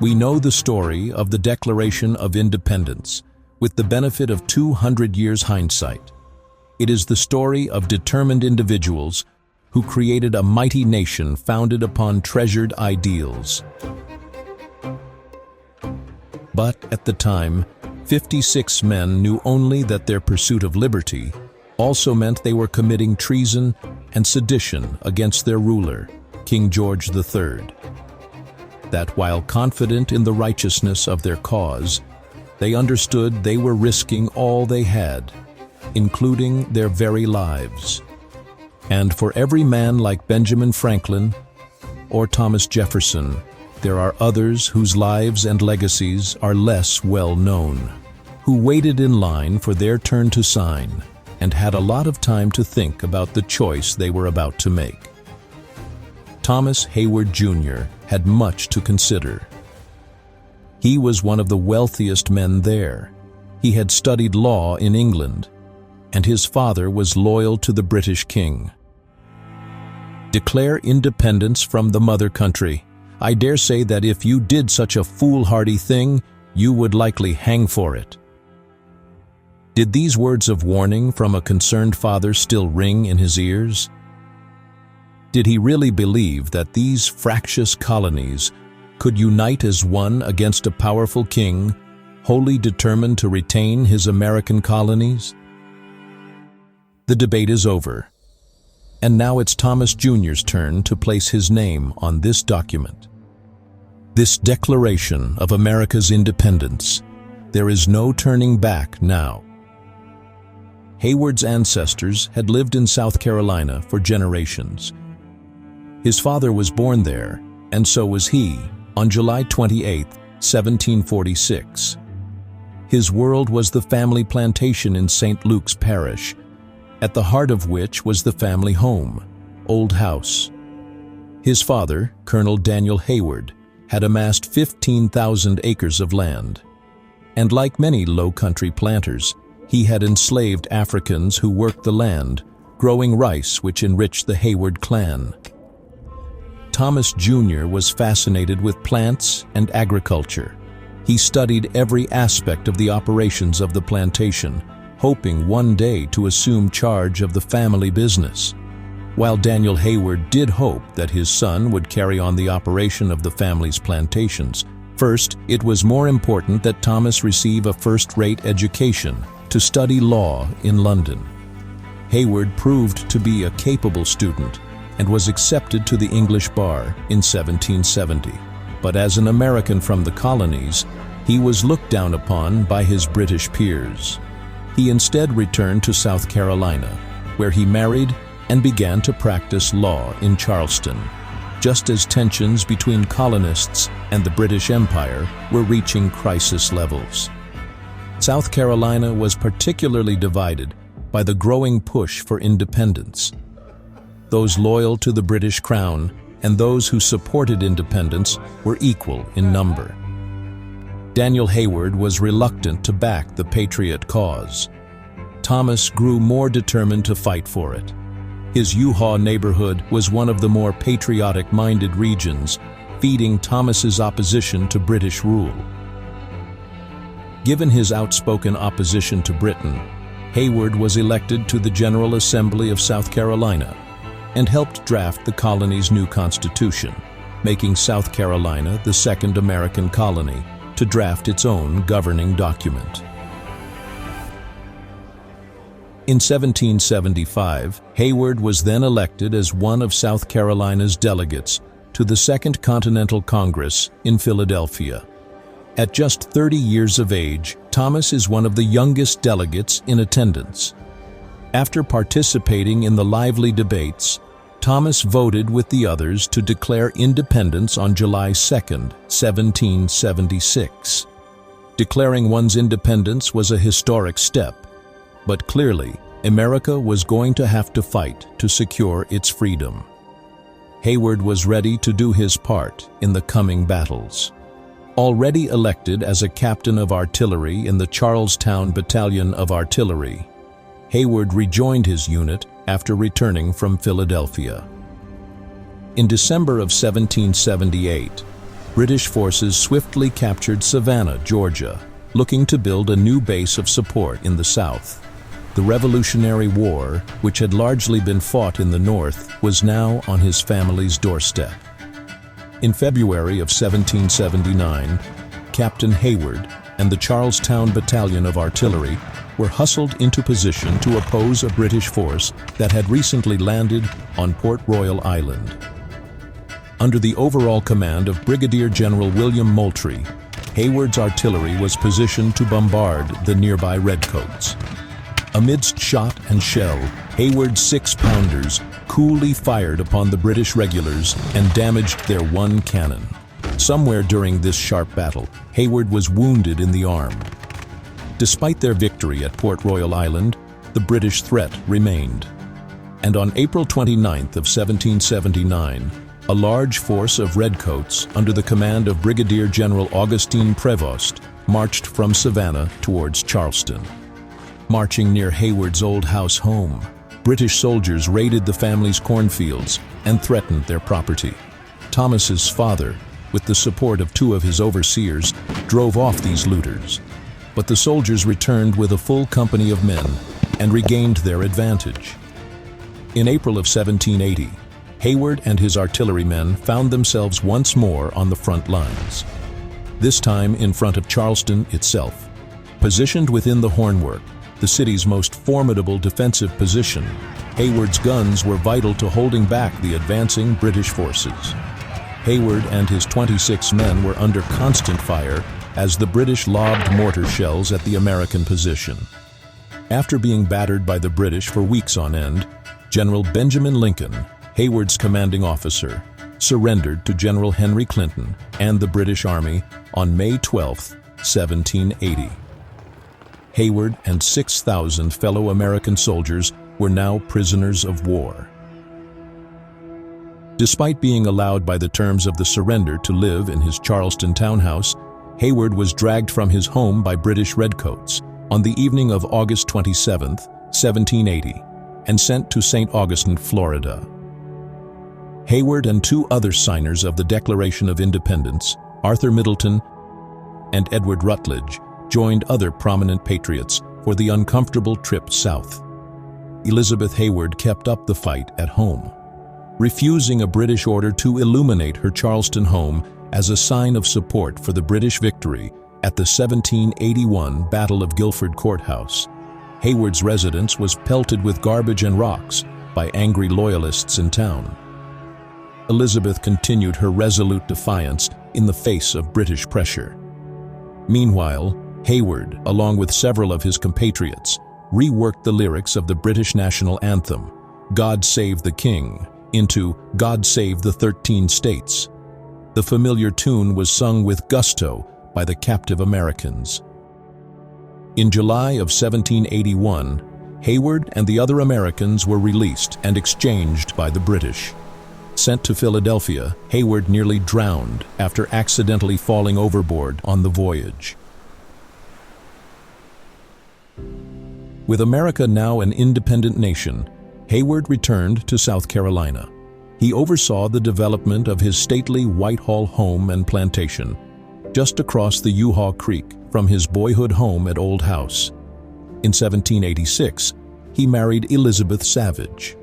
We know the story of the Declaration of Independence with the benefit of 200 years hindsight. It is the story of determined individuals who created a mighty nation founded upon treasured ideals. But at the time, 56 men knew only that their pursuit of liberty also meant they were committing treason and sedition against their ruler, King George III. That while confident in the righteousness of their cause, they understood they were risking all they had, including their very lives. And for every man like Benjamin Franklin or Thomas Jefferson, there are others whose lives and legacies are less well known, who waited in line for their turn to sign and had a lot of time to think about the choice they were about to make. Thomas Heyward Jr. had much to consider. He was one of the wealthiest men there. He had studied law in England, and his father was loyal to the British king. Declare independence from the mother country. I dare say that if you did such a foolhardy thing, you would likely hang for it. Did these words of warning from a concerned father still ring in his ears? Did he really believe that these fractious colonies could unite as one against a powerful king, wholly determined to retain his American colonies? The debate is over, and now it's Thomas Jr.'s turn to place his name on this document. This Declaration of America's Independence. There is no turning back now. Heyward's ancestors had lived in South Carolina for generations. His father was born there, and so was he, on July 28, 1746. His world was the family plantation in St. Luke's Parish, at the heart of which was the family home, Old House. His father, Colonel Daniel Heyward, had amassed 15,000 acres of land, and like many low-country planters, he had enslaved Africans who worked the land, growing rice which enriched the Heyward clan. Thomas Jr. was fascinated with plants and agriculture. He studied every aspect of the operations of the plantation, hoping one day to assume charge of the family business. While Daniel Heyward did hope that his son would carry on the operation of the family's plantations, first, it was more important that Thomas receive a first-rate education to study law in London. Heyward proved to be a capable student and was accepted to the English bar in 1770. But as an American from the colonies, he was looked down upon by his British peers. He instead returned to South Carolina, where he married and began to practice law in Charleston, just as tensions between colonists and the British Empire were reaching crisis levels. South Carolina was particularly divided by the growing push for independence. Those loyal to the British Crown and those who supported independence were equal in number. Daniel Heyward was reluctant to back the Patriot cause. Thomas grew more determined to fight for it. His Utah neighborhood was one of the more patriotic-minded regions, feeding Thomas's opposition to British rule. Given his outspoken opposition to Britain, Heyward was elected to the General Assembly of South Carolina and helped draft the colony's new constitution, making South Carolina the second American colony to draft its own governing document. In 1775, Heyward was then elected as one of South Carolina's delegates to the Second Continental Congress in Philadelphia. At just 30 years of age, Thomas is one of the youngest delegates in attendance. After participating in the lively debates, Thomas voted with the others to declare independence on July 2, 1776. Declaring one's independence was a historic step, but clearly, America was going to have to fight to secure its freedom. Heyward was ready to do his part in the coming battles. Already elected as a captain of artillery in the Charlestown Battalion of Artillery, Heyward rejoined his unit after returning from Philadelphia. In December of 1778, British forces swiftly captured Savannah, Georgia, looking to build a new base of support in the South. The Revolutionary War, which had largely been fought in the North, was now on his family's doorstep. In February of 1779, Captain Heyward and the Charlestown Battalion of Artillery were hustled into position to oppose a British force that had recently landed on Port Royal Island. Under the overall command of Brigadier General William Moultrie, Heyward's artillery was positioned to bombard the nearby Redcoats. Amidst shot and shell, Heyward's 6-pounders coolly fired upon the British regulars and damaged their one cannon. Somewhere during this sharp battle, Heyward was wounded in the arm. Despite their victory at Port Royal Island, the British threat remained. And on April 29th of 1779, a large force of Redcoats under the command of Brigadier General Augustine Prevost marched from Savannah towards Charleston. Marching near Heyward's old house home, British soldiers raided the family's cornfields and threatened their property. Thomas's father, with the support of 2 of his overseers, drove off these looters. But the soldiers returned with a full company of men and regained their advantage. In April of 1780, Heyward and his artillerymen found themselves once more on the front lines. This time in front of Charleston itself. Positioned within the Hornwork, the city's most formidable defensive position, Heyward's guns were vital to holding back the advancing British forces. Heyward and his 26 men were under constant fire as the British lobbed mortar shells at the American position. After being battered by the British for weeks on end, General Benjamin Lincoln, Heyward's commanding officer, surrendered to General Henry Clinton and the British Army on May 12, 1780. Heyward and 6,000 fellow American soldiers were now prisoners of war. Despite being allowed by the terms of the surrender to live in his Charleston townhouse, Heyward was dragged from his home by British Redcoats on the evening of August 27, 1780, and sent to St. Augustine, Florida. Heyward and 2 other signers of the Declaration of Independence, Arthur Middleton and Edward Rutledge, joined other prominent patriots for the uncomfortable trip south. Elizabeth Heyward kept up the fight at home, refusing a British order to illuminate her Charleston home as a sign of support for the British victory at the 1781 Battle of Guilford Courthouse. Heyward's residence was pelted with garbage and rocks by angry loyalists in town. Elizabeth continued her resolute defiance in the face of British pressure. Meanwhile, Heyward, along with several of his compatriots, reworked the lyrics of the British national anthem, God Save the King, into God Save the 13 States. The familiar tune was sung with gusto by the captive Americans. In July of 1781, Heyward and the other Americans were released and exchanged by the British. Sent to Philadelphia, Heyward nearly drowned after accidentally falling overboard on the voyage. With America now an independent nation, Heyward returned to South Carolina. He oversaw the development of his stately Whitehall home and plantation, just across the Uhaw Creek from his boyhood home at Old House. In 1786, he married Elizabeth Savage.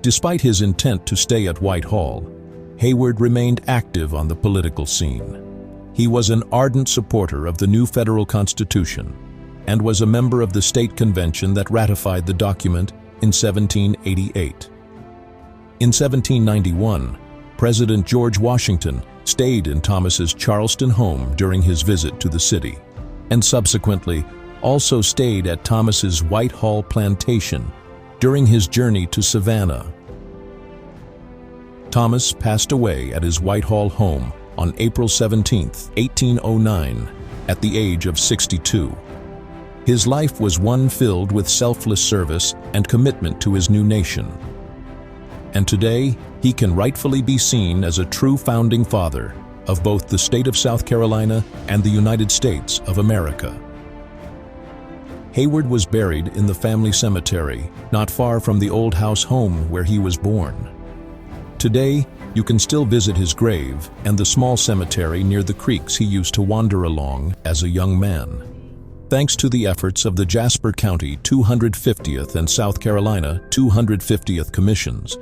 Despite his intent to stay at Whitehall, Heyward remained active on the political scene. He was an ardent supporter of the new federal Constitution and was a member of the state convention that ratified the document in 1788. In 1791, President George Washington stayed in Thomas's Charleston home during his visit to the city, and subsequently also stayed at Thomas's Whitehall plantation during his journey to Savannah. Thomas passed away at his Whitehall home on April 17, 1809, at the age of 62. His life was one filled with selfless service and commitment to his new nation. And today, he can rightfully be seen as a true founding father of both the state of South Carolina and the United States of America. Heyward was buried in the family cemetery not far from the Old House home where he was born. Today, You can still visit his grave and the small cemetery near the creeks he used to wander along as a young man. Thanks to the efforts of the Jasper County 250th and South Carolina 250th Commissions,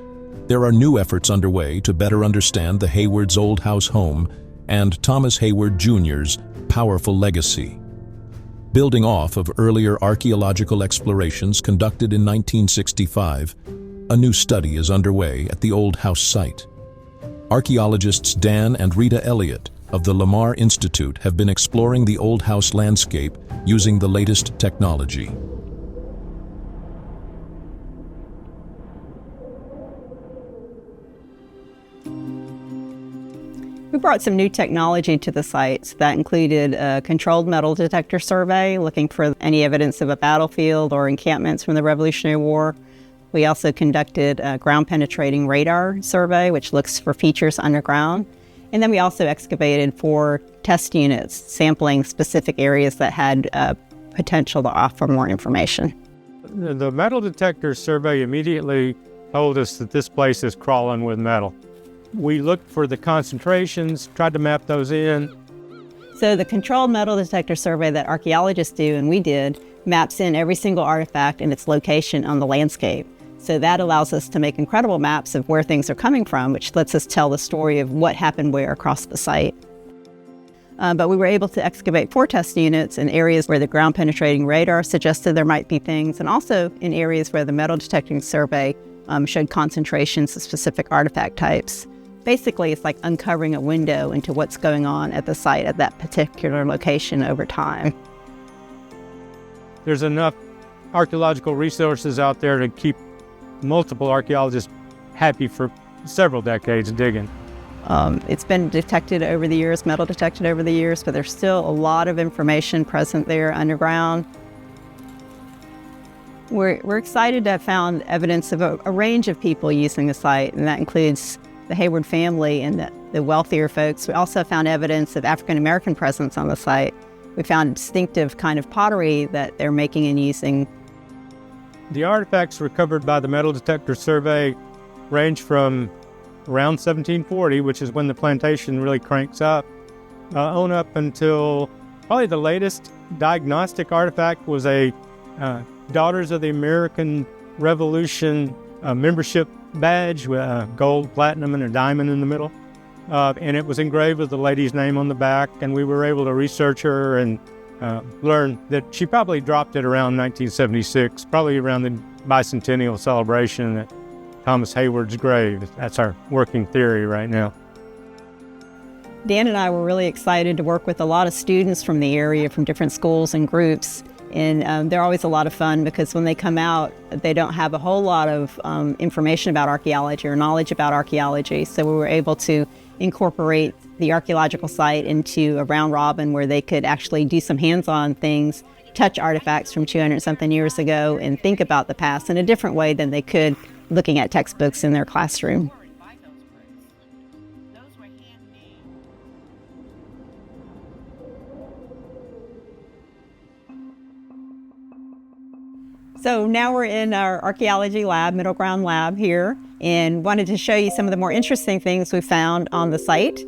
there are new efforts underway to better understand the Heyward's old house home and Thomas Heyward Jr.'s powerful legacy. Building off of earlier archaeological explorations conducted in 1965, a new study is underway at the old house site. Archaeologists Dan and Rita Elliott of the Lamar Institute have been exploring the old house landscape using the latest technology. We brought some new technology to the site that included a controlled metal detector survey, looking for any evidence of a battlefield or encampments from the Revolutionary War. We also conducted a ground-penetrating radar survey, which looks for features underground. And then we also excavated 4 test units, sampling specific areas that had potential to offer more information. The metal detector survey immediately told us that this place is crawling with metal. We looked for the concentrations, tried to map those in. So the controlled metal detector survey that archaeologists do, and we did, maps in every single artifact and its location on the landscape. So that allows us to make incredible maps of where things are coming from, which lets us tell the story of what happened where across the site. But we were able to excavate 4 test units in areas where the ground-penetrating radar suggested there might be things, and also in areas where the metal detecting survey showed concentrations of specific artifact types. Basically, it's like uncovering a window into what's going on at the site at that particular location over time. There's enough archaeological resources out there to keep multiple archaeologists happy for several decades digging. It's been detected over the years, metal detected over the years, but there's still a lot of information present there underground. We're excited to have found evidence of a range of people using the site, and that includes the Heyward family and the wealthier folks. We also found evidence of African-American presence on the site. We found distinctive kind of pottery that they're making and using. The artifacts recovered by the metal detector survey range from around 1740, which is when the plantation really cranks up, on up until probably the latest diagnostic artifact was a Daughters of the American Revolution membership badge with gold, platinum, and a diamond in the middle. And it was engraved with the lady's name on the back, and we were able to research her and learn that she probably dropped it around 1976, probably around the bicentennial celebration at Thomas Heyward's grave. That's our working theory right now. Dan and I were really excited to work with a lot of students from the area, from different schools and groups. And they're always a lot of fun because when they come out, they don't have a whole lot of information about archaeology or knowledge about archaeology. So we were able to incorporate the archaeological site into a round robin where they could actually do some hands-on things, touch artifacts from 200-something years ago, and think about the past in a different way than they could looking at textbooks in their classroom. So now we're in our archaeology lab, middle ground lab here, and wanted to show you some of the more interesting things we found on the site.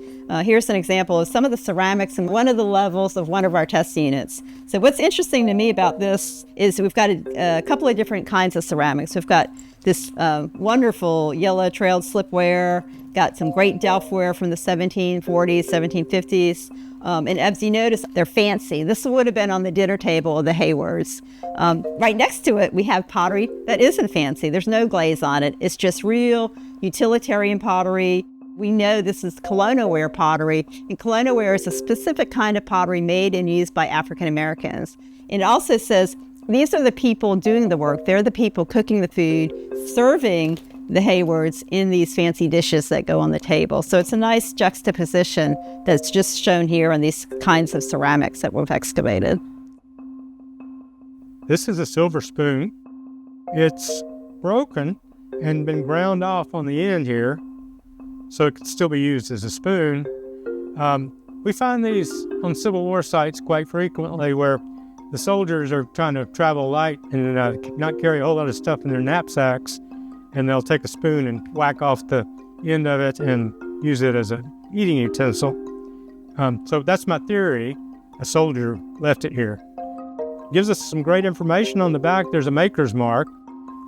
Here's an example of some of the ceramics in one of the levels of one of our test units. So what's interesting to me about this is we've got a couple of different kinds of ceramics. We've got this wonderful yellow trailed slipware, got some great Delftware from the 1740s, 1750s. And as you notice, they're fancy. This would have been on the dinner table of the Heywards. Right next to it, we have pottery that isn't fancy. There's no glaze on it. It's just real utilitarian pottery. We know this is colonial-ware pottery, and colonial-ware is a specific kind of pottery made and used by African Americans. And it also says these are the people doing the work. They're the people cooking the food, serving the Heywards in these fancy dishes that go on the table. So it's a nice juxtaposition that's just shown here on these kinds of ceramics that we've excavated. This is a silver spoon. It's broken and been ground off on the end here, so it could still be used as a spoon. We find these on Civil War sites quite frequently where the soldiers are trying to travel light and not carry a whole lot of stuff in their knapsacks, and they'll take a spoon and whack off the end of it and use it as an eating utensil. So that's my theory. A soldier left it here. Gives us some great information on the back. There's a maker's mark.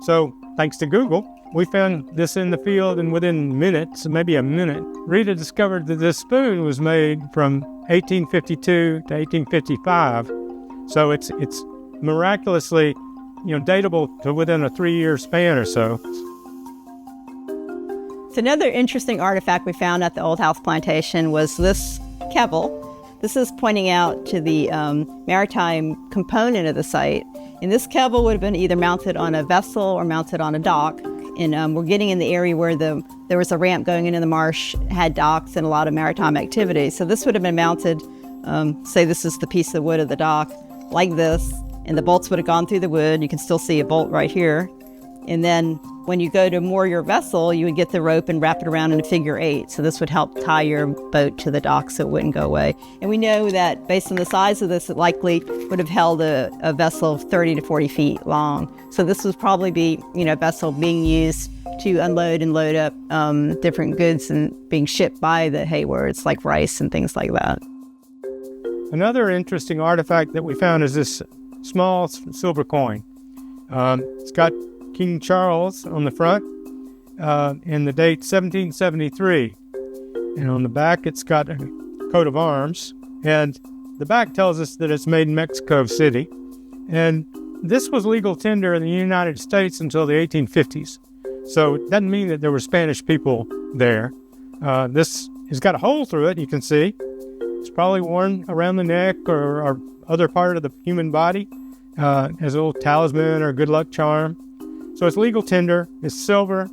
So thanks to Google, we found this in the field, and within minutes, maybe a minute, Rita discovered that this spoon was made from 1852 to 1855. So it's miraculously, datable to within a 3-year span or so. So another interesting artifact we found at the Old House Plantation was this kevel. This is pointing out to the maritime component of the site. And this kevel would have been either mounted on a vessel or mounted on a dock. And we're getting in the area where there was a ramp going into the marsh, had docks and a lot of maritime activity. So this would have been mounted, say this is the piece of wood of the dock, like this, and the bolts would have gone through the wood. You can still see a bolt right here. And then when you go to moor your vessel, you would get the rope and wrap it around in a figure 8. So this would help tie your boat to the dock so it wouldn't go away. And we know that based on the size of this, it likely would have held a vessel of 30 to 40 feet long. So this would probably be, a vessel being used to unload and load up different goods and being shipped by the Heywards, like rice and things like that. Another interesting artifact that we found is this small silver coin. It's got King Charles on the front, and the date 1773. And on the back, it's got a coat of arms. And the back tells us that it's made in Mexico City. And this was legal tender in the United States until the 1850s. So it doesn't mean that there were Spanish people there. This has got a hole through it, you can see. It's probably worn around the neck or other part of the human body as a little talisman or good luck charm. So it's legal tender, it's silver.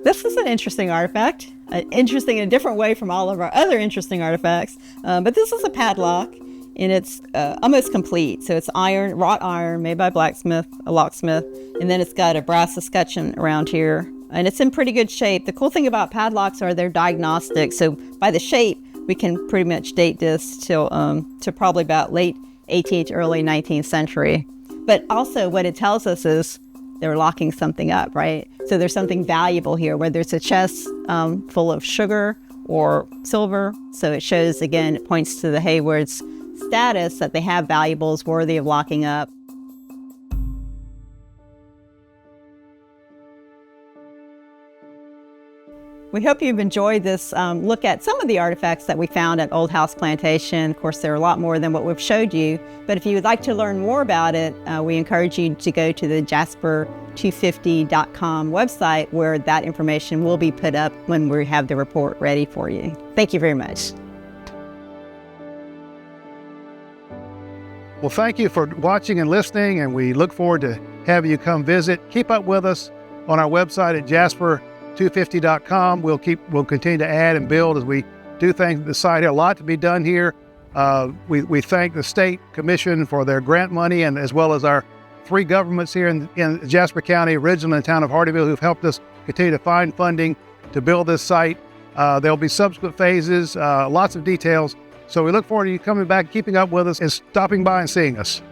This is an interesting artifact, interesting in a different way from all of our other interesting artifacts. But this is a padlock, and it's almost complete. So it's iron, wrought iron, made by a blacksmith, a locksmith, and then it's got a brass escutcheon around here. And it's in pretty good shape. The cool thing about padlocks are they're diagnostic. So by the shape, we can pretty much date this to probably about late 18th, early 19th century. But also what it tells us is they're locking something up, right? So there's something valuable here, whether it's a chest full of sugar or silver. So it shows, again, it points to the Heywards' status that they have valuables worthy of locking up. We hope you've enjoyed this look at some of the artifacts that we found at Old House Plantation. Of course, there are a lot more than what we've showed you, but if you would like to learn more about it, we encourage you to go to the Jasper250.com website, where that information will be put up when we have the report ready for you. Thank you very much. Well, thank you for watching and listening, and we look forward to having you come visit. Keep up with us on our website at Jasper250.com. We'll continue to add and build as we do things at the site. A lot to be done here. We thank the State Commission for their grant money, and as well as our 3 governments here in Jasper County, originally in the town of Hardyville, who've helped us continue to find funding to build this site. There'll be subsequent phases, lots of details. So we look forward to you coming back, keeping up with us, and stopping by and seeing us.